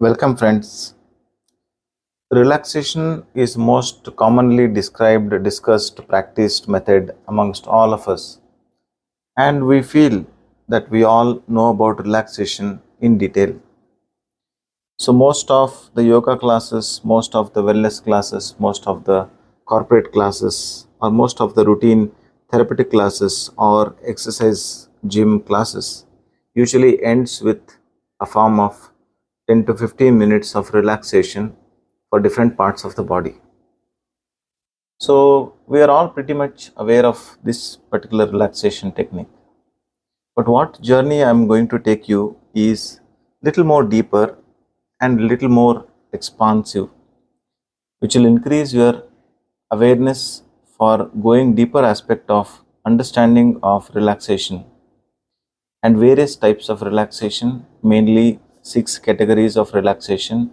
Welcome, friends. Relaxation is most commonly described, discussed, practiced method amongst all of us, and we feel that we all know about relaxation in detail. So, most of the yoga classes, most of the wellness classes, most of the corporate classes, or most of the routine therapeutic classes or exercise gym classes usually ends with a form of 10 to 15 minutes of relaxation for different parts of the body. So, we are all pretty much aware of this particular relaxation technique. But what journey I am going to take you is little more deeper and little more expansive, which will increase your awareness for going deeper aspect of understanding of relaxation and various types of relaxation, mainly 6 categories of relaxation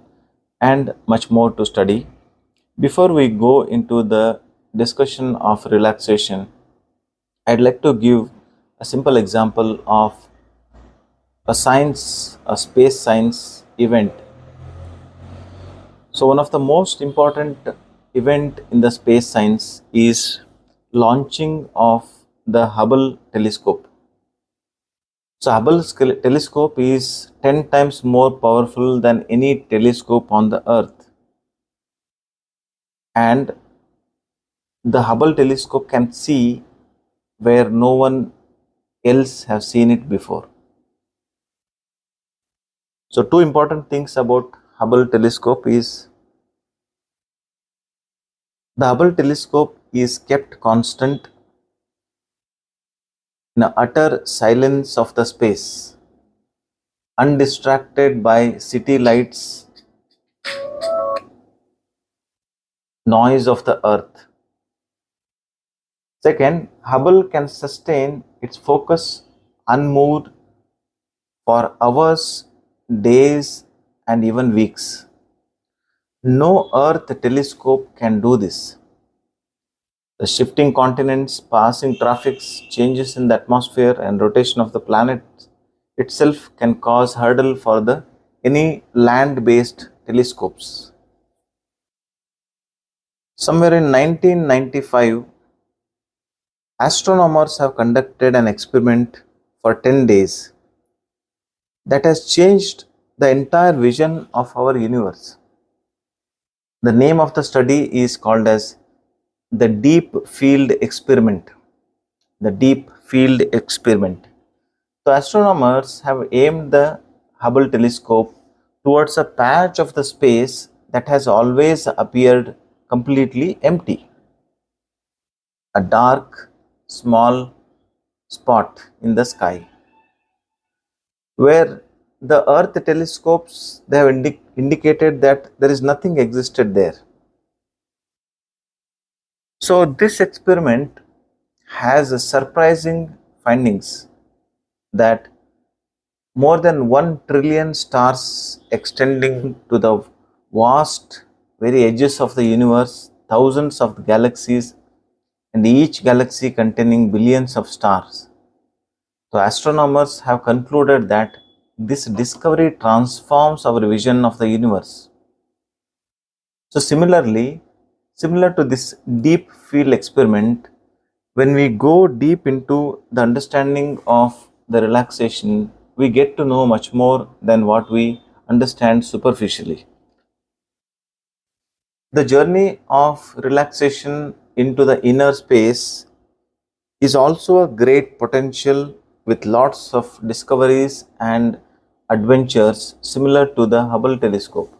and much more to study. Before we go into the discussion of relaxation, I'd like to give a simple example of a space science event. So one of the most important event in the space science is launching of the Hubble telescope. So telescope is 10 times more powerful than any telescope on the earth, and the Hubble telescope can see where no one else have seen it before. So two important things about Hubble telescope is the Hubble telescope is kept constant in the utter silence of the space, undistracted by city lights, noise of the earth. Second, Hubble can sustain its focus unmoved for hours, days, and even weeks. No Earth telescope can do this. The shifting continents, passing traffics, changes in the atmosphere, and rotation of the planet itself can cause hurdle for the any land-based telescopes. Somewhere in 1995, astronomers have conducted an experiment for 10 days that has changed the entire vision of our universe. The name of the study is called as the Deep Field Experiment. The Deep Field Experiment. So astronomers have aimed the Hubble telescope towards a patch of the space that has always appeared completely empty. A dark, small spot in the sky where the Earth telescopes they have indicated that there is nothing existed there. So this experiment has a surprising findings that more than 1 trillion stars extending to the vast very edges of the universe, thousands of galaxies, and each galaxy containing billions of stars. So astronomers have concluded that this discovery transforms our vision of the universe. So similar to this deep field experiment, when we go deep into the understanding of the relaxation, we get to know much more than what we understand superficially. The journey of relaxation into the inner space is also a great potential with lots of discoveries and adventures similar to the Hubble telescope.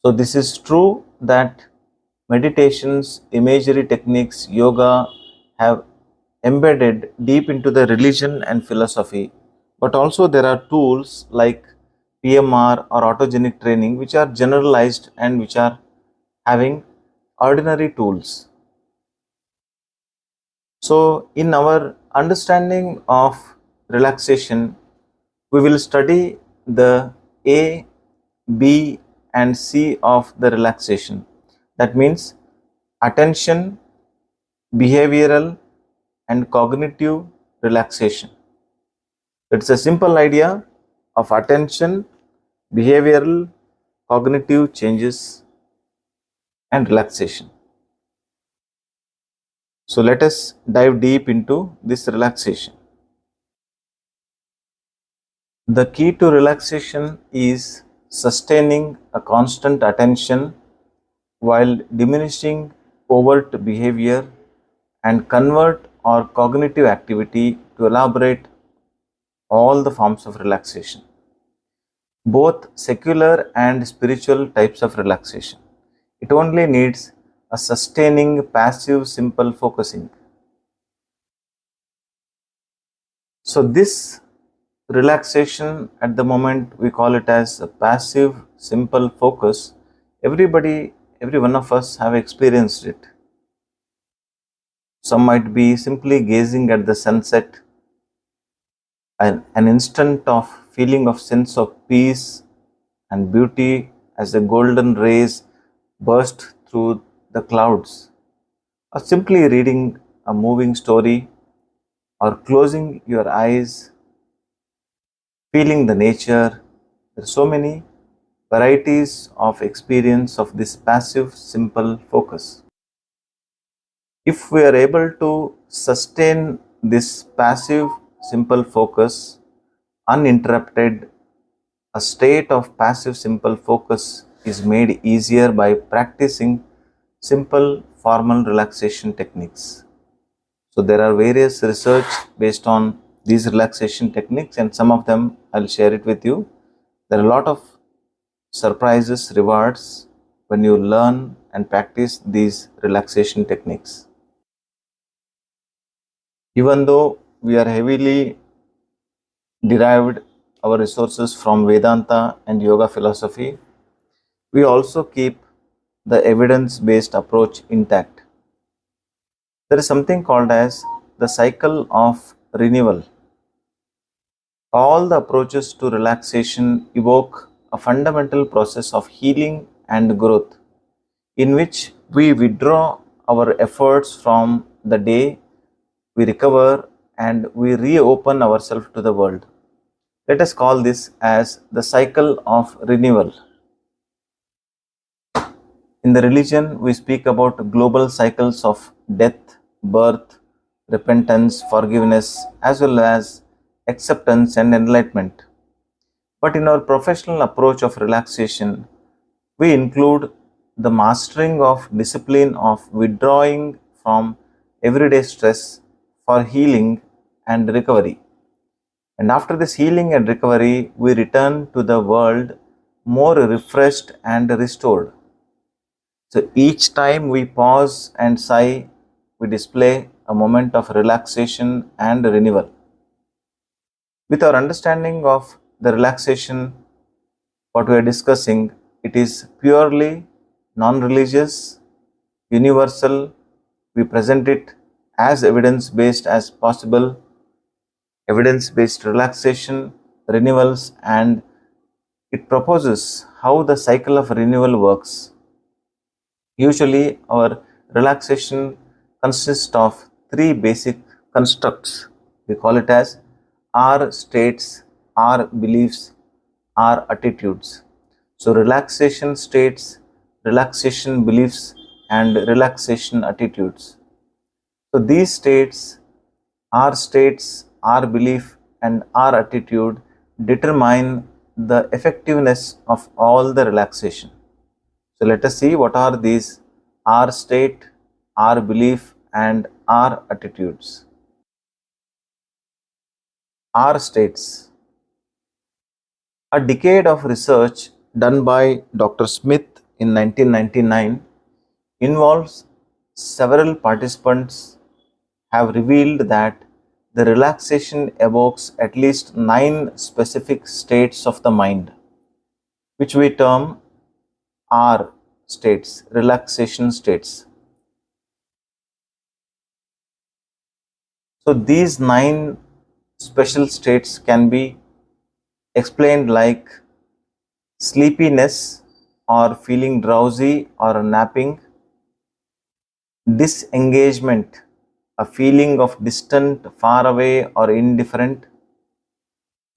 So this is true that meditations, imagery techniques, yoga have embedded deep into the religion and philosophy, but also there are tools like PMR or autogenic training which are generalized and which are having ordinary tools. So in our understanding of relaxation, we will study the A, B and C of the relaxation. That means attention, behavioral and cognitive relaxation. It's a simple idea of attention, behavioral, cognitive changes, and relaxation. So let us dive deep into this relaxation. The key to relaxation is sustaining a constant attention while diminishing overt behavior and convert our cognitive activity to elaborate all the forms of relaxation, both secular and spiritual types of relaxation. It only needs a sustaining, passive, simple focusing. So, this relaxation at the moment we call it as a passive, simple focus. Every one of us have experienced it. Some might be simply gazing at the sunset, an instant of feeling of sense of peace and beauty as the golden rays burst through the clouds, or simply reading a moving story, or closing your eyes, feeling the nature. There are so many varieties of experience of this passive, simple focus. If we are able to sustain this passive, simple focus uninterrupted, a state of passive, simple focus is made easier by practicing simple formal relaxation techniques. So there are various research based on these relaxation techniques, and some of them I'll share it with you. There are a lot of surprises, rewards when you learn and practice these relaxation techniques. Even though we are heavily derived our resources from Vedanta and yoga philosophy, we also keep the evidence-based approach intact. There is something called as the cycle of renewal. All the approaches to relaxation evoke a fundamental process of healing and growth, in which we withdraw our efforts from the day, we recover, and we reopen ourselves to the world. Let us call this as the cycle of renewal. In the religion, we speak about global cycles of death, birth, repentance, forgiveness, as well as acceptance and enlightenment. But in our professional approach of relaxation, we include the mastering of discipline of withdrawing from everyday stress for healing and recovery. And after this healing and recovery, we return to the world more refreshed and restored. So each time we pause and sigh, we display a moment of relaxation and renewal. With our understanding of the relaxation, what we are discussing, it is purely non-religious, universal. We present it as evidence-based as possible, evidence-based relaxation, renewals, and it proposes how the cycle of renewal works. Usually, our relaxation consists of three basic constructs. We call it as R states, R beliefs, R attitudes. So, relaxation states, relaxation beliefs, and relaxation attitudes. So, these states, R belief, and R attitude determine the effectiveness of all the relaxation. So let us see what are these R state, R belief, and R attitudes. R states. A decade of research done by Dr. Smith in 1999 involves several participants have revealed that the relaxation evokes at least 9 specific states of the mind, which we term R states, relaxation states. So these 9 special states can be explained like sleepiness or feeling drowsy or napping, disengagement, a feeling of distant, far away or indifferent,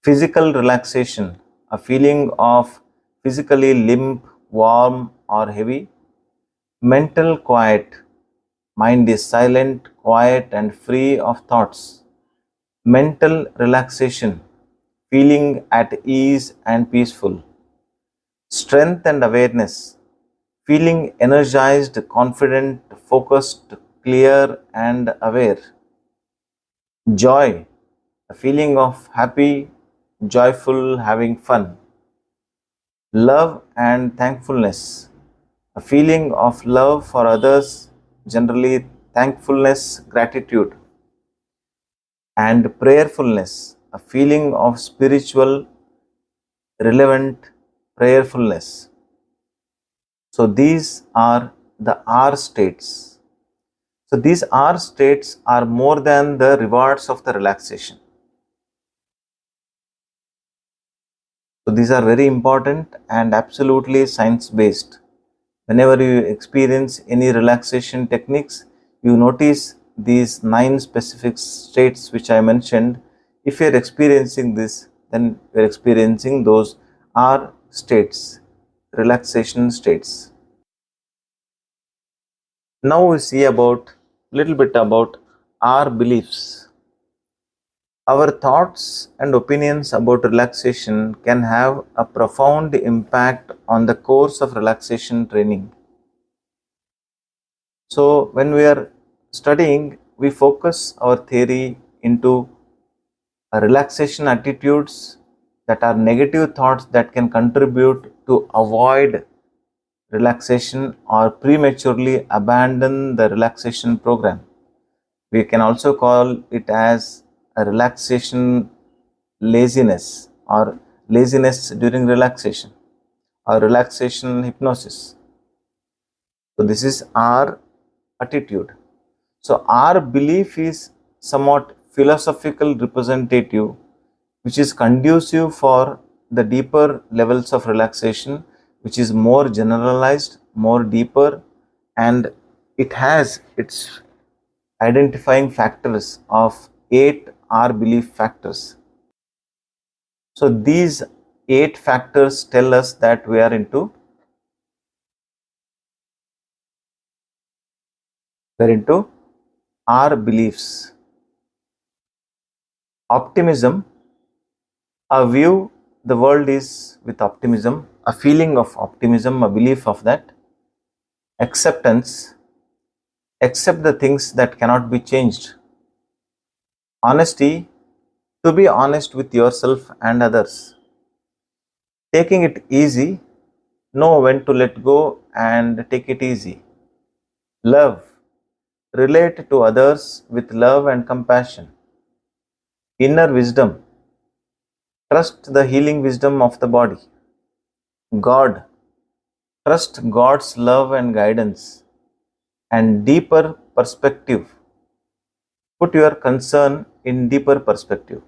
physical relaxation, a feeling of physically limp, warm, or heavy. Mental quiet, mind is silent, quiet, and free of thoughts. Mental relaxation, feeling at ease and peaceful. Strength and awareness, feeling energized, confident, focused, clear, and aware. Joy, a feeling of happy, joyful, having fun. Love and thankfulness, a feeling of love for others, generally thankfulness, gratitude. And prayerfulness, a feeling of spiritual, relevant prayerfulness. So these are the R states. So these R states are more than the rewards of the relaxation. So these are very important and absolutely science based. Whenever you experience any relaxation techniques, you notice these 9 specific states which I mentioned. If you are experiencing this, then you are experiencing those R states, relaxation states. Now we see about little bit about our beliefs. Our thoughts and opinions about relaxation can have a profound impact on the course of relaxation training. So when we are studying, we focus our theory into relaxation attitudes that are negative thoughts that can contribute to avoid relaxation or prematurely abandon the relaxation program. We can also call it as a relaxation laziness or laziness during relaxation or relaxation hypnosis. So this is our attitude. So our belief is somewhat philosophical representative, which is conducive for the deeper levels of relaxation, which is more generalized, more deeper, and it has its identifying factors of 8 R belief factors. So these 8 factors tell us that we are into our beliefs. Optimism, a view the world is with optimism, a feeling of optimism, a belief of that. Acceptance, accept the things that cannot be changed. Honesty, to be honest with yourself and others. Taking it easy, know when to let go and take it easy. Love, relate to others with love and compassion. Inner wisdom, trust the healing wisdom of the body. God, trust God's love and guidance. And deeper perspective, put your concern in deeper perspective.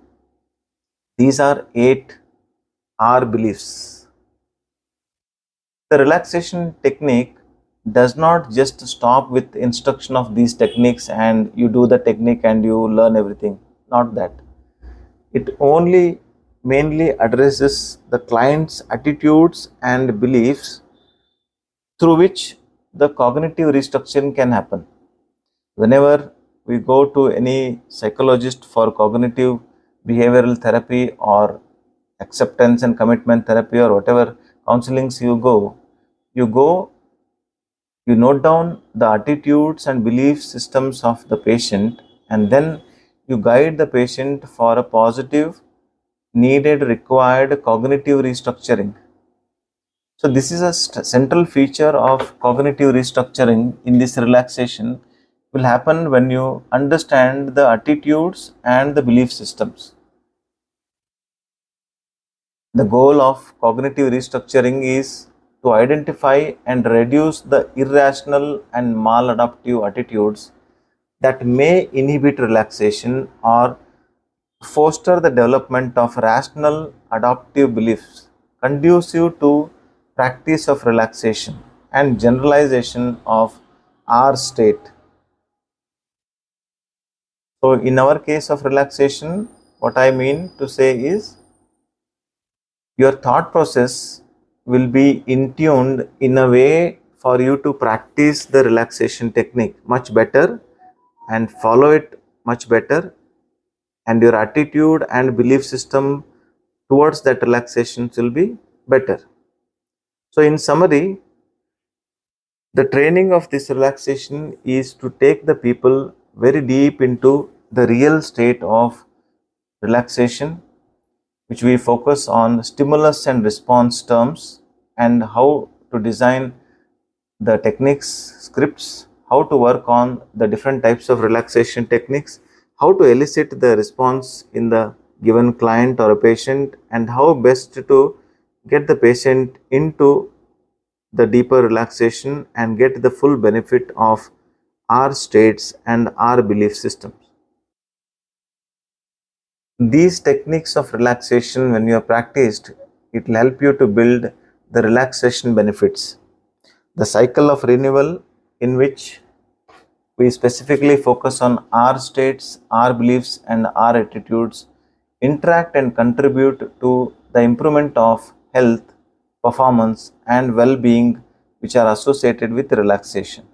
These are 8 R beliefs. The relaxation technique does not just stop with instruction of these techniques and you do the technique and you learn everything. Not that. It only mainly addresses the client's attitudes and beliefs through which the cognitive restructuring can happen. Whenever we go to any psychologist for cognitive behavioral therapy or acceptance and commitment therapy or whatever counselings you go, you note down the attitudes and belief systems of the patient, and then you guide the patient for a positive, needed, required cognitive restructuring. So this is a central feature of cognitive restructuring in this relaxation will happen when you understand the attitudes and the belief systems. The goal of cognitive restructuring is to identify and reduce the irrational and maladaptive attitudes that may inhibit relaxation or foster the development of rational adaptive beliefs conducive to practice of relaxation and generalization of our state. So in our case of relaxation, what I mean to say is your thought process will be in tuned in a way for you to practice the relaxation technique much better and follow it much better, and your attitude and belief system towards that relaxation will be better. So in summary, the training of this relaxation is to take the people very deep into the real state of relaxation, which we focus on stimulus and response terms and how to design the techniques, scripts, how to work on the different types of relaxation techniques, how to elicit the response in the given client or a patient, and how best to get the patient into the deeper relaxation and get the full benefit of our states and our belief systems. These techniques of relaxation, when you are practiced, it will help you to build the relaxation benefits. The cycle of renewal, in which we specifically focus on our states, our beliefs, and our attitudes, interact and contribute to the improvement of health, performance, and well being, which are associated with relaxation.